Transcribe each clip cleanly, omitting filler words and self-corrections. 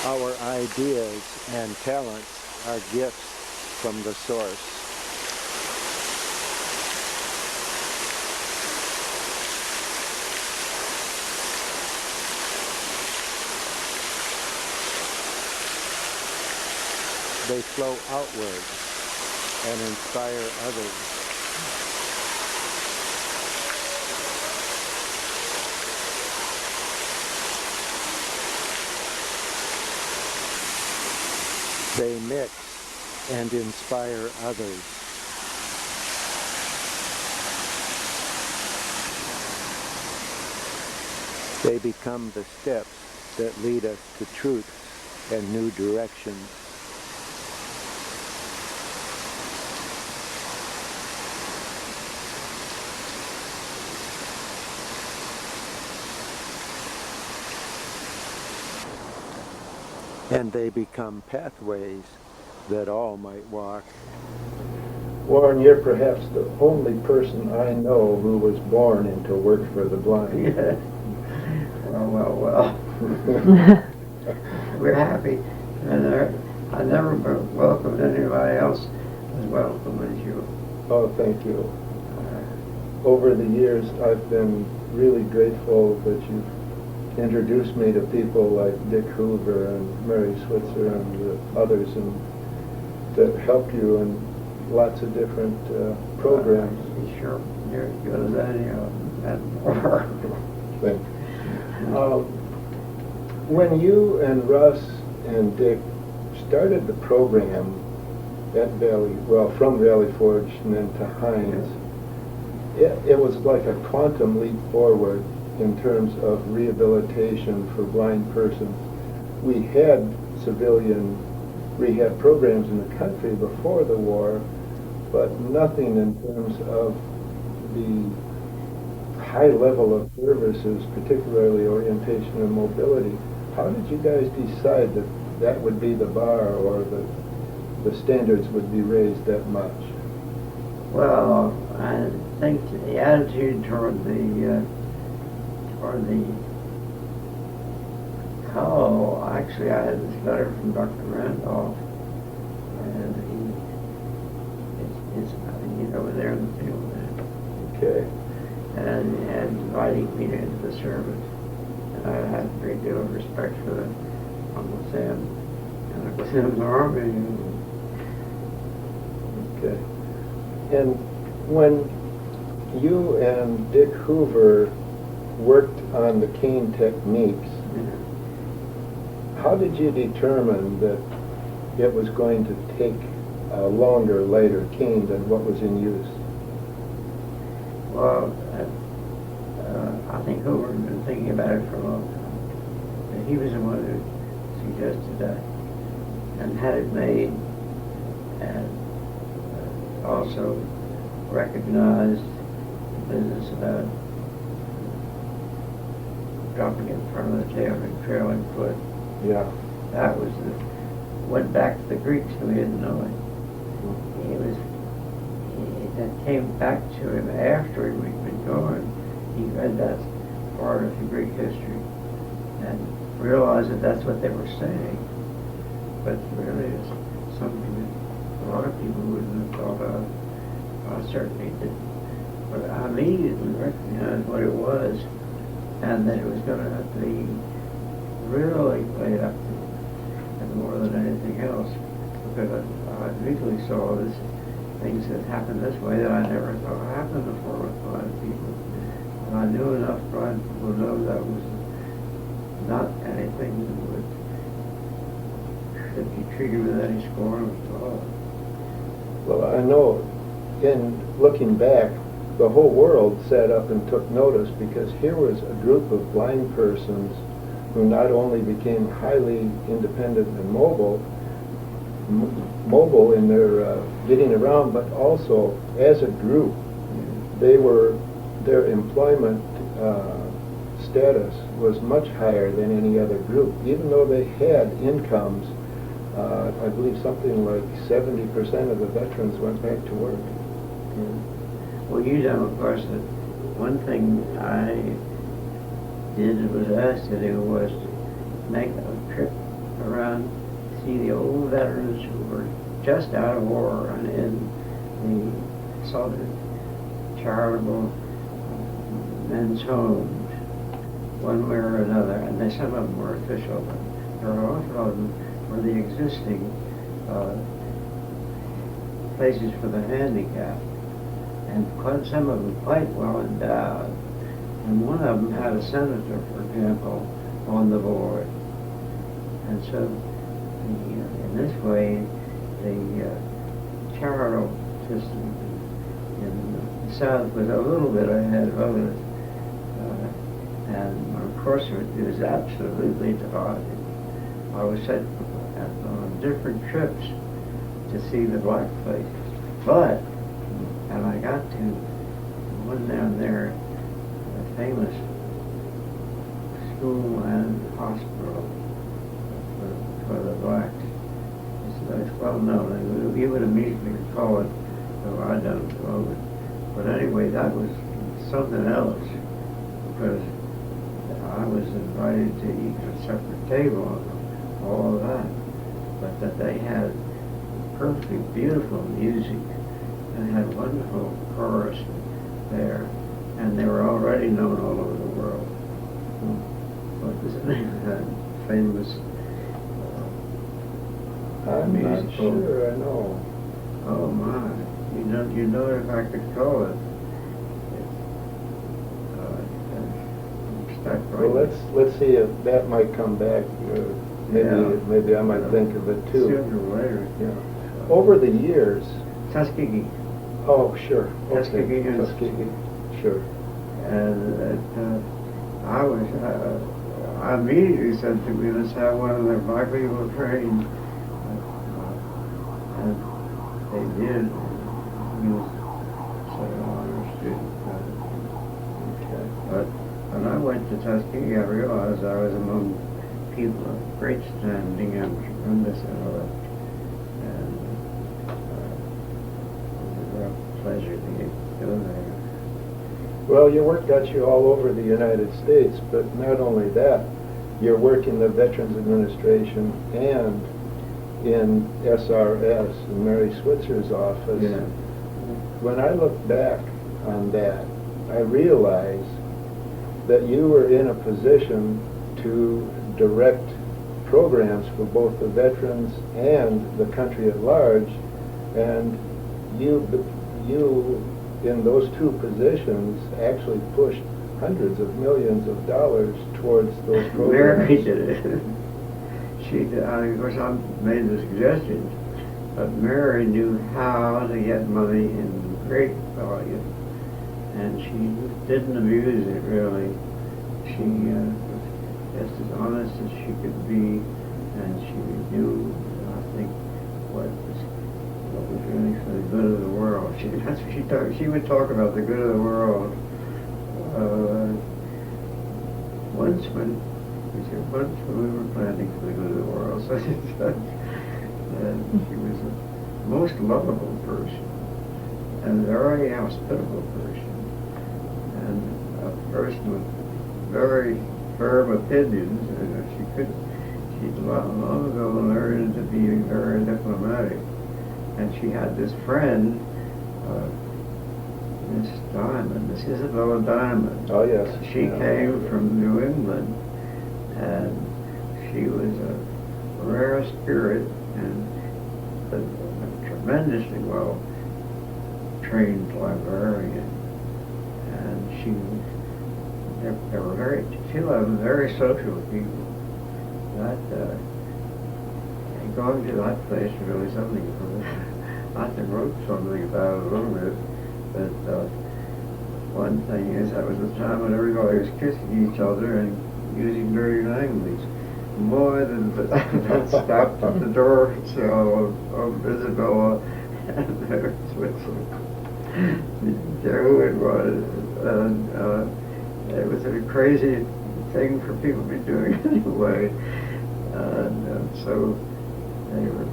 Our ideas and talents are gifts from the source. They flow outward and inspire others. They mix and inspire others. They become the steps that lead us to truths and new directions. And they become pathways that all might walk. Warren, you're perhaps the only person I know who was born into work for the blind. Yeah. Well. We're happy. And I never welcomed anybody else as welcome as you. Oh, thank you. Over the years, I've been really grateful that you've introduced me to people like Dick Hoover and Mary Switzer and others, and that helped you in lots of different programs. Sure, you're as good as any of them, and more. Thank you. When you and Russ and Dick started the program at from Valley Forge and then to Hines, it was like a quantum leap forward in terms of rehabilitation for blind persons. We had civilian rehab programs in the country before the war, but nothing in terms of the high level of services, particularly orientation and mobility. How did you guys decide that that would be the bar, or that the standards would be raised that much? Well, I think the attitude toward the call, actually I had this letter from Dr. Randolph, and he's over there in the field now. Okay. And inviting me into the service. And I had a great deal of respect for Uncle Sam and Uncle Sam's army. Okay. And when you and Dick Hoover worked on the cane techniques, how did you determine that it was going to take a longer, lighter cane than what was in use? Well, I think Hoover had been thinking about it for a long time. And he was the one who suggested that and had it made, and also recognized the business about dropping in front of the tail and trailing foot. Yeah. That was went back to the Greeks, so he didn't know it. That came back to him after we'd been going. He read that part of the Greek history and realized that that's what they were saying. But really, it's something that a lot of people wouldn't have thought of. I certainly didn't. But I immediately recognized what it was, and that it was going to have to be really played up to, and more than anything else, because I immediately saw this things that happened this way that I never thought happened before with blind people. And I knew enough blind people to know that was not anything that should be treated with any scorn at all. Well, I know in looking back, the whole world sat up and took notice, because here was a group of blind persons who not only became highly independent and mobile in their getting around, but also as a group, their employment status was much higher than any other group, even though they had incomes. I believe something like 70% of the veterans went back to work. Well, you know, of course, that one thing I did, was asked to do, was to make a trip around to see the old veterans who were just out of war and in the Southern charitable men's homes, one way or another, and some of them were official, but there were a lot of them were the existing places for the handicapped, and some of them quite well endowed. And one of them had a senator, for example, on the board. And so, in this way, the charitable system in the South was a little bit ahead of others. And of course, it was absolutely divided. I was sent on different trips to see the black faces. But, and I got to one down there, a famous school and hospital for the blacks. It's well known. You would immediately recall it, though I don't know it. But anyway, that was something else, because I was invited to eat at a separate table and all of that. But that they had perfectly beautiful music and had wonderful chorus there, and they were already known all over the world. What was the name of that famous I'm not musical? sure I know. Oh my! You know if I could call it. I'm stuck right. Well, let's see if that might come back. Maybe I might think of it too. Sooner or later. Yeah. Over the years. Tuskegee. Oh, sure. Tuskegee. Okay. Tuskegee. Sure. And I immediately said to me, let's have one of their black people trained. And they did. He was such an honor student. Okay. But when I went to Tuskegee, I realized I was among people of great standing and tremendous intellect. And it was a real pleasure to go there. Well, your work got you all over the United States, but not only that, your work in the Veterans Administration and in SRS, in Mary Switzer's office. Yeah. When I look back on that, I realize that you were in a position to direct programs for both the veterans and the country at large, and you in those two positions actually pushed hundreds of millions of dollars towards those programs. Mary did it. She did. Of course, I made the suggestions, but Mary knew how to get money in great volume, and she didn't abuse it really. She was just as honest as she could be, and she knew, I think, what was really for the good of the world. That's what she talked. She would talk about the good of the world. Once when we were planning for the good of the world, so she was a most lovable person and a very hospitable person, and a person with very firm opinions. And she'd long ago learned to be very diplomatic. And she had this friend, Miss Isabella Diamond. Oh, yes. She came from New England, and she was a rare spirit and a tremendously well trained librarian. And there were two of them very social people. Going to that place was really something for me. I wrote something about it a little bit, but one thing is that was the time when everybody was kissing each other and using dirty language. More than that stopped at the door of Isabella and there who it was. And it was a crazy thing for people to be doing anyway. And so they were,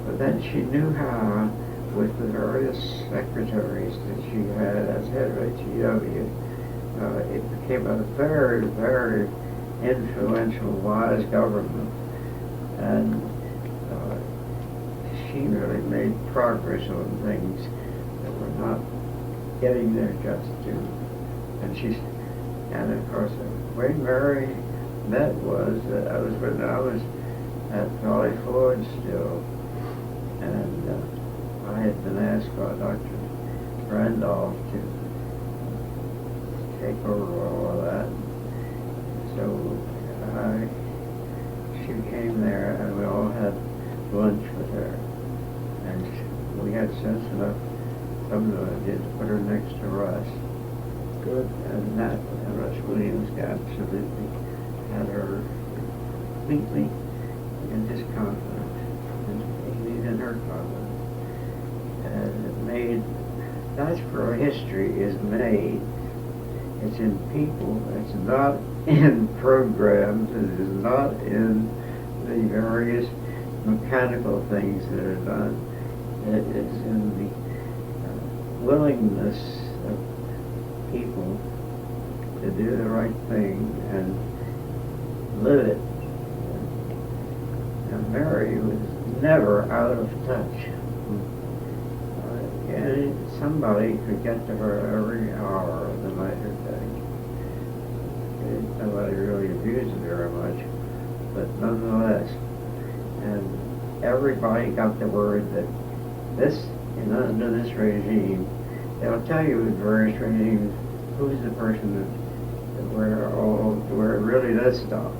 but then she knew how, with the various secretaries that she had as head of HEW, it became a very, very influential, wise government. And she really made progress on things that were not getting their just due. And of course, the way Mary met was that I was at Valley Forge still, and I had been asked by Dr. Randolph to take over all of that. So she came there, and we all had lunch with her, and we had sense enough, some of us did, to put her next to Russ. Good. And Russ Williams absolutely had her completely in his confidence, and he's in her confidence. And it made, that's where history is made. It's in people, it's not in programs, it is not in the various mechanical things that are done. It is in the willingness of people to do the right thing and live it. And Mary was never out of touch. And somebody could get to her every hour of the night or day. Nobody really abused it very much, but nonetheless. And everybody got the word that this, under this regime, they'll tell you in various regimes who's the person where it really does stop.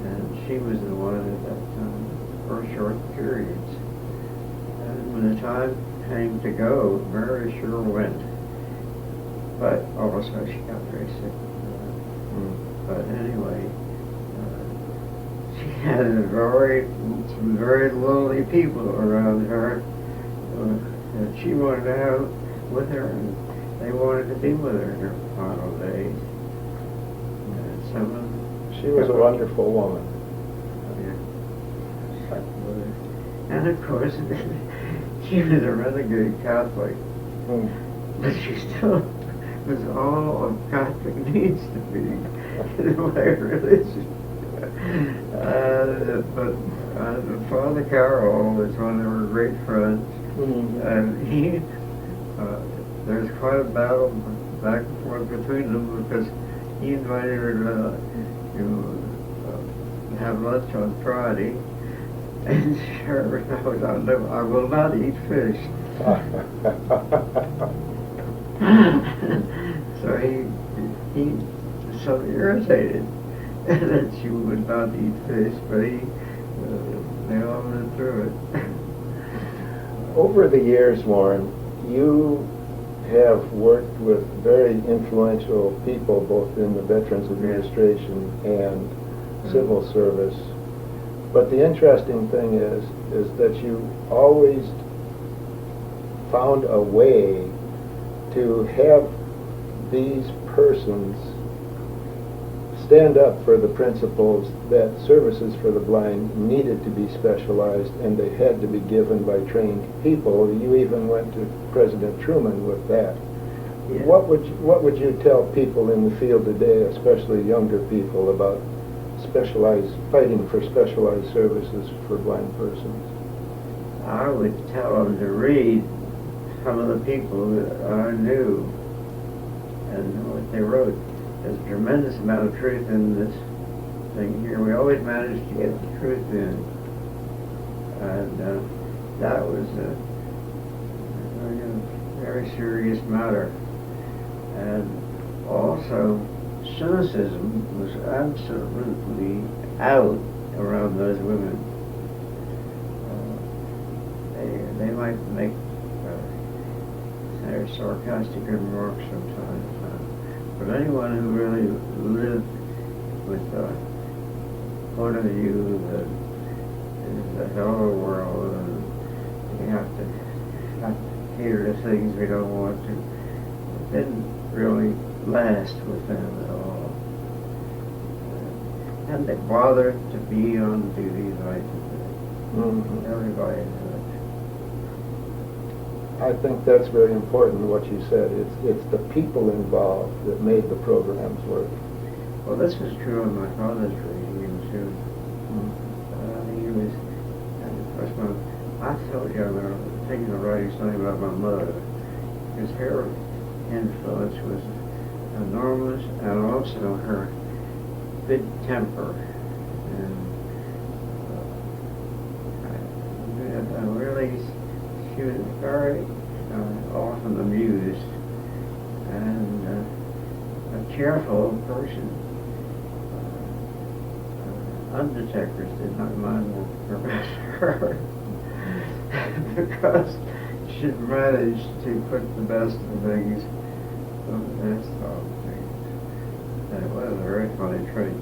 And she was the one at that time for short periods. And when the time came to go, Mary sure went. But also she got very sick. But anyway, she had some very lonely people around her that she wanted to have with her, and they wanted to be with her in her final days. And she was a wonderful woman. Yeah. And of course, she was a renegade Catholic, but she still was all a Catholic needs to be in my religion. But Father Carroll was one of her great friends, and he, there's quite a battle back and forth between them because he invited her to have lunch on Friday. And sure, I will not eat fish. So he was so irritated that she would not eat fish, but they all went through it. Over the years, Warren, you have worked with very influential people both in the Veterans Administration and civil service. But the interesting thing is that you always found a way to have these persons stand up for the principles that services for the blind needed to be specialized and they had to be given by trained people. You even went to President Truman with that. Yeah. What would you tell people in the field today, especially younger people, about fighting for specialized services for blind persons? I would tell them to read some of the people that I knew and what they wrote. There's a tremendous amount of truth in this thing here. We always managed to get the truth in. And that was a very serious matter. And also, cynicism was absolutely out around those women. They might make sarcastic remarks sometimes, but anyone who really lived with a point of view that is a hell of a world and we have to cater to things we don't want to, it didn't really last with them at all. And they bothered to be on duty like that. Everybody did. I think that's very important what you said. It's the people involved that made the programs work. Well, this was true in my father's regime too. I told you I'm thinking of writing something about my mother, because her influence was enormous, and also her good temper. And really, she was very often amused and a cheerful person. Undertakers did not mind her because she managed to put the best of things on the best of things. And it was a very funny trait.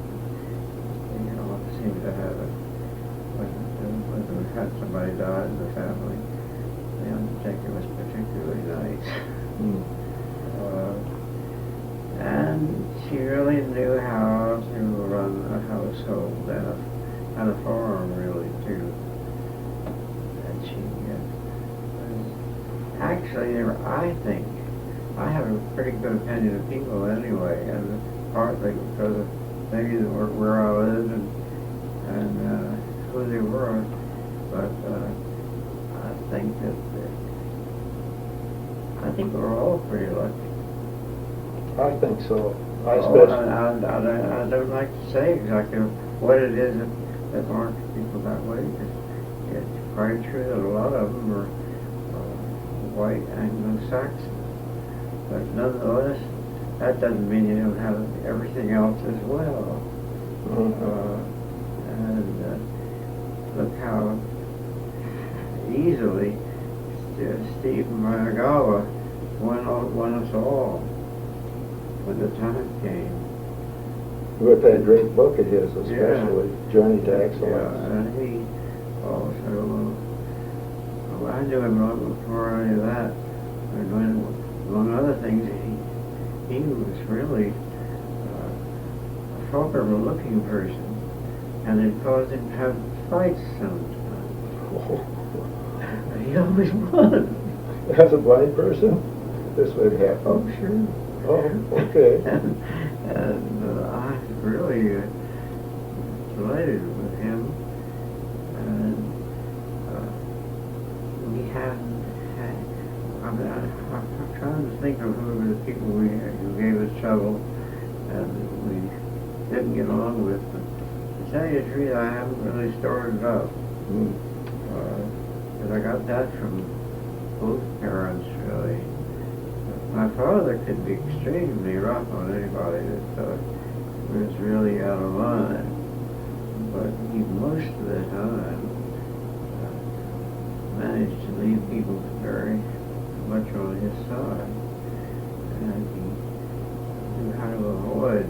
You know, seemed to have it. When we had somebody die in the family, the undertaker was particularly nice. And she really knew how to run a household and a farm, really, too. And she actually, I think, I have a pretty good opinion of people anyway, and partly because of maybe where I lived and who they were, but I think we're all pretty lucky. I think so. I don't like to say exactly what it is that marks people that way, because it's quite true that a lot of them are white Anglo-Saxon. But nonetheless, that doesn't mean you don't have everything else as well. And look how easily Steve Maragawa won us all when the time came. With that great book of his, especially, Journey to Excellence. Yeah, and he also, I knew him long before any of that. And when, among other things, he was really a forward-looking person, and it caused him to have fights sometimes. He always won. As a blind person, this would happen. Oh, sure. Oh, okay. and I was really delighted with him. And we hadn't had, I'm trying to think of who were the people who gave us trouble and we didn't get along with. But to tell you the truth, I haven't really stored it up. Because I got that from both parents, really. My father could be extremely rough on anybody that was really out of line, but he most of the time managed to leave people very much on his side, and he knew how to avoid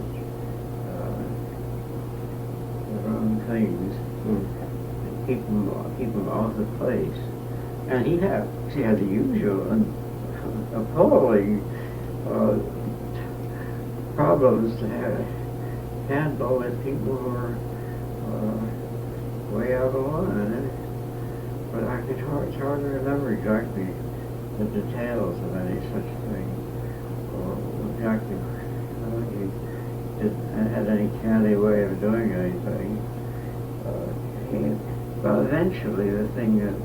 the wrong things and keep them off the place. And he had the usual and appalling problems to handle with people who are way out of line. But it's hard to remember exactly the details of any such thing, or exactly how he had any canny way of doing anything. But eventually, the thing that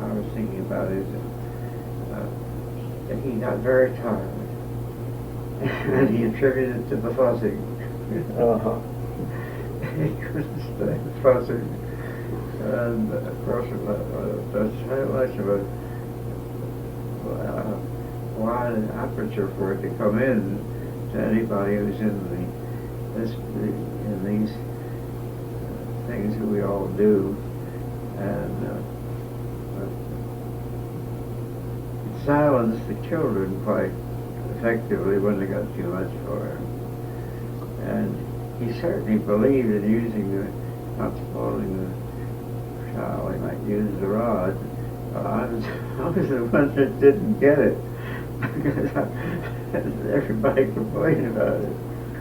I was thinking about is that he got very tired, and he attributed it to the fussing. He couldn't stand fussing, and of course, that's very much of a wide aperture for it to come in to anybody who's in these things that we all do, and it silenced the children quite effectively when they got too much for him. And he certainly believed in using not spoiling the child, he might use the rod. I was the one that didn't get it, because everybody complained about it.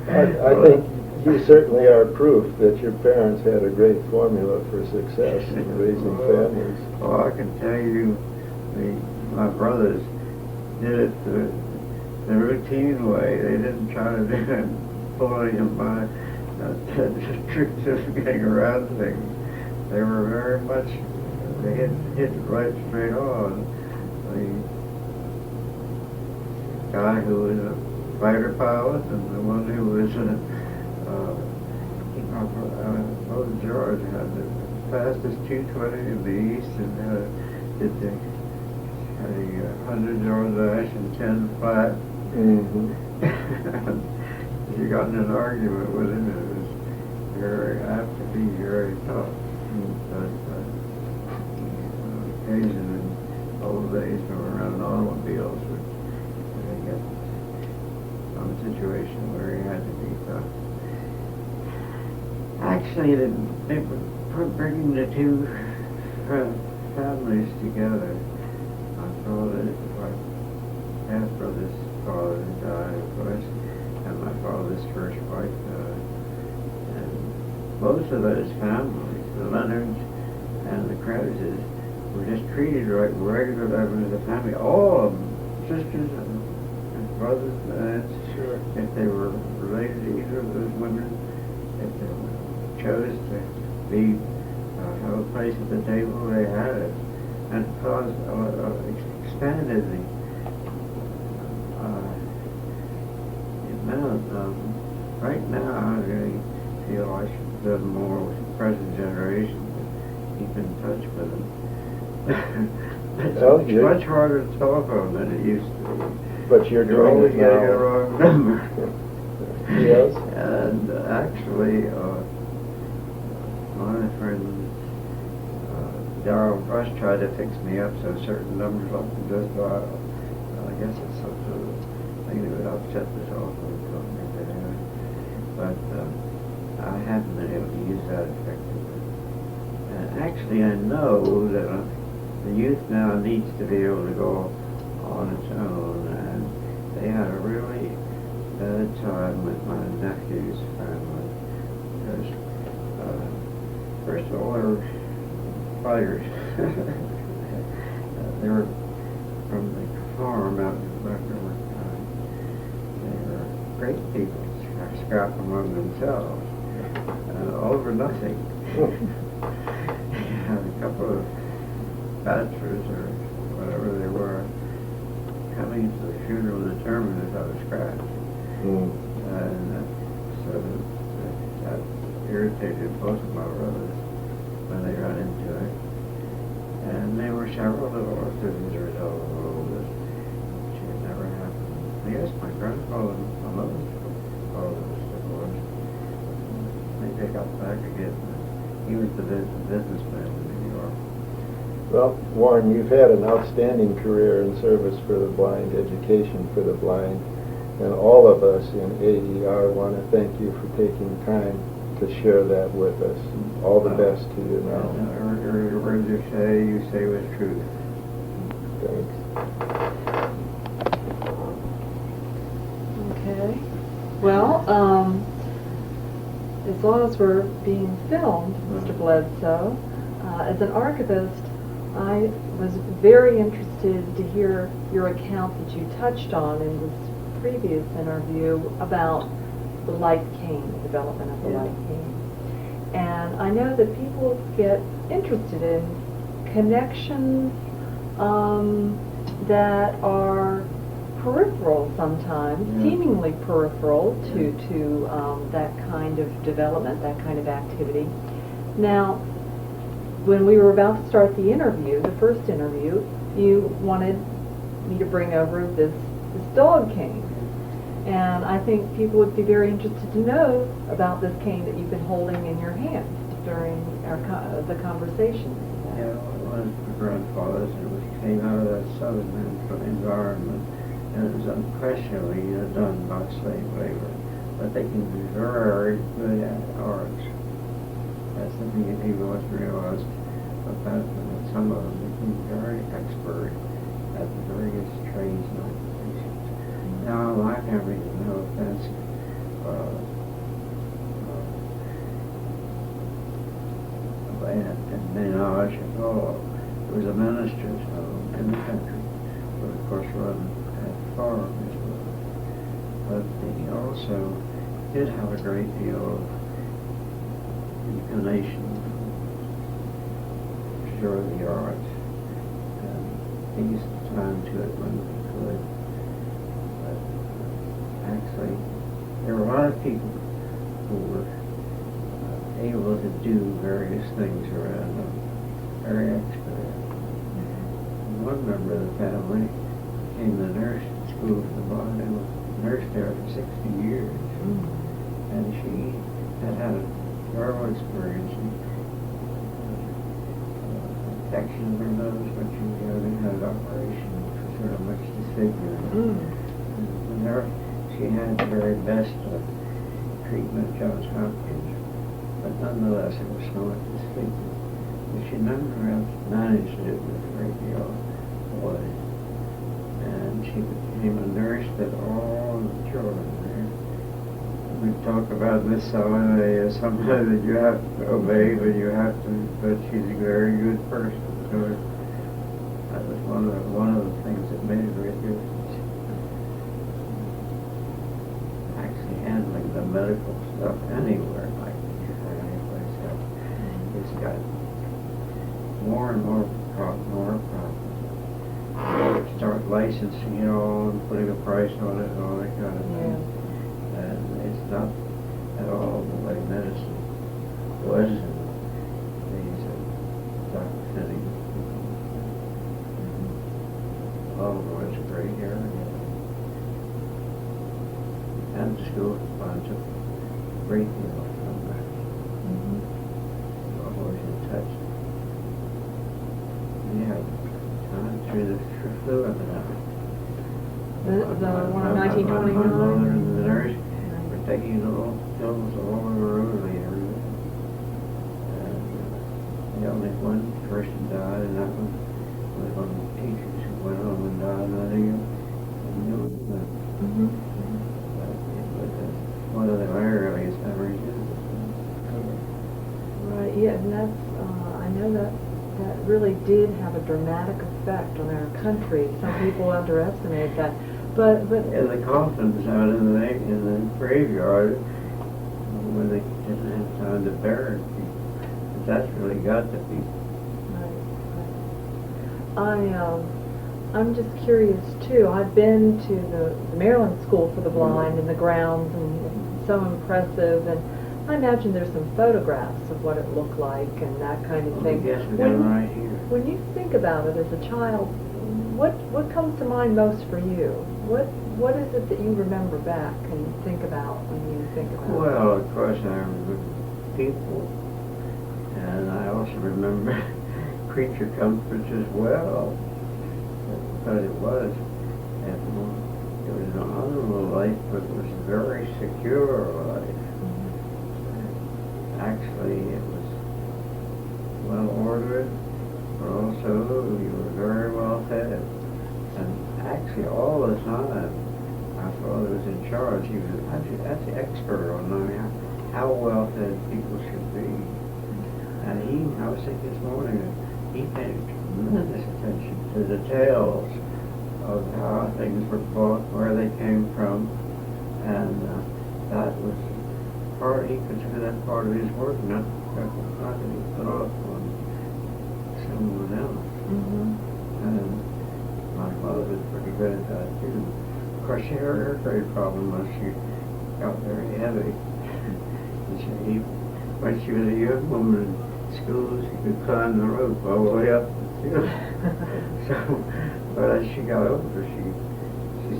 I think you certainly are proof that your parents had a great formula for success in raising families. Oh, I can tell you, my brothers did it the routine way. They didn't try to do it pulling them by tricks of getting around things. They were very much they hit it right straight on. The guy who was a fighter pilot and the one who was both George had the fastest 220 in the East and did the 100-yard dash in 10 flat. Mm-hmm. You got in an argument with him. It was very apt to be very tough. But occasion in old days when we were around automobiles would get some situation where he had to be tough. Actually, they were bringing the two families together. My father's half-brother's father died, of course, and my father's first wife died. And most of those families, the Leonards and the Krauses, were just treated like regular members of the family. All of them, sisters and brothers and aunts. Sure. If they were related to either of those women, if they chose to be have a place at the table, they had it, and caused expanded the amount. Right now, I really feel I should do more with the present generation to keep in touch with them. It's much harder to telephone than it used to be. But you're You're doing always it getting a now. wrong number. Yes. And actually, my friend Darrell Brush tried to fix me up so certain numbers like this dial. I guess it's some sort of thing that would upset the telephone company. But I haven't been able to use that effectively. And actually, I know that the youth now needs to be able to go on its own, and they had a really bad time with my nephew's family. Because, first of all, they were fighters. They were from the farm out in Bledsoe. They were great people, scrap among themselves, over nothing. Had a couple of bachelors or whatever they were coming to the funeral determined if I was scratched. And so that irritated both of my brothers when they got into it. And there were several divorces as a result of all this, which had never happened. Yes, my grandfather and my mother's father was divorced. I think they got back again. He was the businessman in New York. Well, Warren, you've had an outstanding career in service for the blind, education for the blind, and all of us in AER want to thank you for taking time to share that with us. All the best to you now. The words you say with truth. Thanks. Okay. Well, as long as we're being filmed, Mr. Bledsoe, as an archivist, I was very interested to hear your account that you touched on in this previous interview about the light cane, the development of the light cane. And I know that people get interested in connections that are peripheral sometimes, seemingly peripheral to that kind of development, that kind of activity. Now, when we were about to start the interview, the first interview, you wanted me to bring over this dog cane. And I think people would be very interested to know about this cane that you've been holding in your hand during the conversation. Yeah, it was my grandfather's, and it came out of that southern environment, and it was unquestionably done by slave labor. But they can be very good at arts. That's the thing that people must realize about them, that some of them can be very expert at the various trades and occupations. Now, my family is no offense. And menage at all. There was a minister's home in the country, but of course run at farm as well. But he also did have a great deal of inclination to enjoy the arts and use time to it when we could. But actually, there were a lot of people who were able to do various things around them, very expert. One member of the family became the nurse at school for the blind and was nursed there for 60 years. And she had had a terrible experience in infection in her nose when she was young and had an operation which was sort of much disfigured. And whenever she had the very best treatment at Johns Hopkins, but nonetheless it was somewhat disfigured. But she nonetheless managed it with a great deal of wood. And she became a nurse that all the children there. We talk about Miss Solomon as somebody that you have to obey, but she's a very good person. So that was one of the things that made a great difference. Actually handling the medical stuff anywhere, like anyplace else, it's got more and more problems. Start licensing it all and putting a price on it and all that kind of thing. And it's not at all the way medicine was in these documenting. Baltimore is a great area. And the school finds a great deal from that. We're always in touch. Yeah. Through the flu epidemic. The one in My 1929? mother and the nurse were taking little pills all over Rosalie every day. And only one person died, and that one was one of the teachers who went home and died, and I knew it. But it was one of the earliest memories. Right, yeah, and that's, I know that really did have a dramatic effect on our country. Some people underestimate that. But yeah, the coffins out in the graveyard when they didn't have time to bury people. But that's really got to be. I'm just curious too. I've been to the Maryland School for the Blind and the grounds, and it's so impressive. And I imagine there's some photographs of what it looked like and that kind of thing. Yes, we got them right here. When you think about it as a child, what comes to mind most for you? What is it that you remember back and think about when you think about it? Well, of course, I remember people, and I also remember creature comforts as well. But it was an honorable life, but it was a very secure life. Actually, it was well ordered, but also you were very well fed. And actually, all the time, my father was in charge. He was that's the expert on knowing how well fed people should be. And I was thinking this morning that he paid tremendous attention to details of how things were bought, where they came from, and that was he considered that part of his work, not that he put off on someone else. And my mother was pretty good at that too. Of course, her great problem was she got very heavy. And when she was a young woman in school, she could climb the rope all the way up the ceiling. But as she got older, she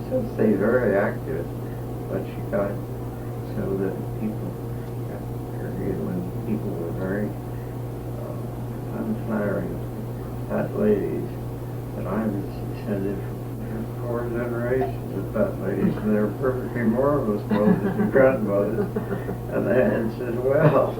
still stayed very active, but she got so that people got a period when people were very unflattering fat ladies, and I was descended from 4 generations of fat ladies, and they were perfectly marvelous mothers and grandmothers, and aunts as well.